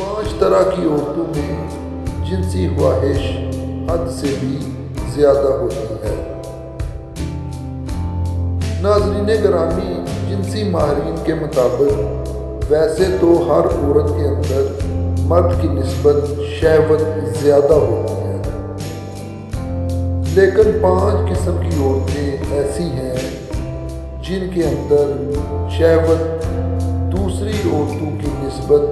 5 طرح کی عورتوں میں جنسی خواہش حد سے بھی زیادہ ہوتی ہے۔ ناظرین گرامی، جنسی ماہرین کے مطابق ویسے تو ہر عورت کے اندر مرد کی نسبت شہوت زیادہ ہوتی ہے، لیکن 5 قسم کی عورتیں ایسی ہیں جن کے اندر شہوت دوسری عورتوں کی نسبت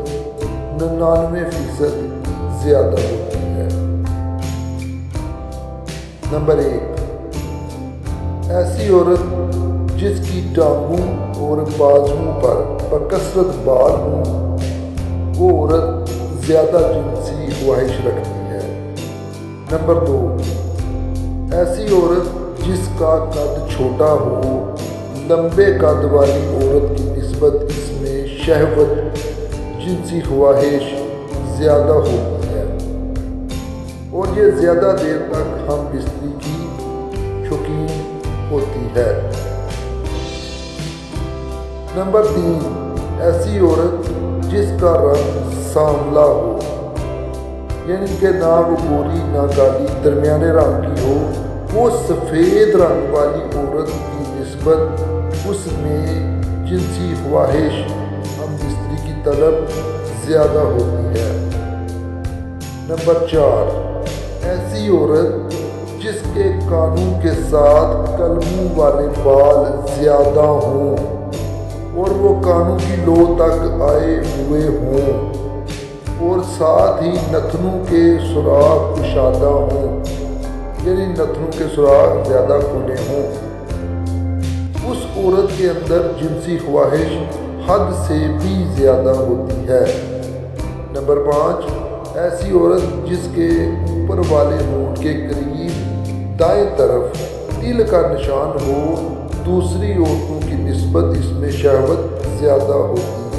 99% زیادہ ہوتی ہے۔ نمبر 1، ایسی عورت جس کی ٹانگوں اور بازوؤں پر بکثرت بال ہوں، وہ عورت زیادہ جنسی خواہش رکھتی ہے۔ نمبر 2، ایسی عورت جس کا قد چھوٹا ہو، لمبے قد والی عورت کی نسبت اس میں شہوت جنسی خواہش زیادہ ہوتی ہے اور یہ زیادہ دیر تک ہم بستری کی شوقین ہوتی ہے۔ نمبر 3، ایسی عورت جس کا رنگ سانولا ہو، یعنی کہ نہ وہ گوری نہ کالی، درمیانے رنگ کی ہو، وہ سفید رنگ والی عورت کی نسبت اس میں جنسی خواہش ہم بستری کی طلب زیادہ ہوتی ہے۔ نمبر 4، ایسی عورت جس کے کانوں کے ساتھ کلموں والے بال زیادہ ہوں اور وہ کانوں کی لو تک آئے ہوئے ہوں اور ساتھ ہی نتنوں کے سوراخ کشادہ ہوں، یعنی نتنوں کے سوراخ زیادہ کھلے ہوں، اس عورت کے اندر جنسی خواہش حد سے بھی زیادہ ہوتی ہے۔ نمبر 5، ایسی عورت جس کے اوپر والے ہونٹ کے قریب دائیں طرف تل کا نشان ہو، دوسری عورتوں کی نسبت اس میں شہوت زیادہ ہوتی ہے۔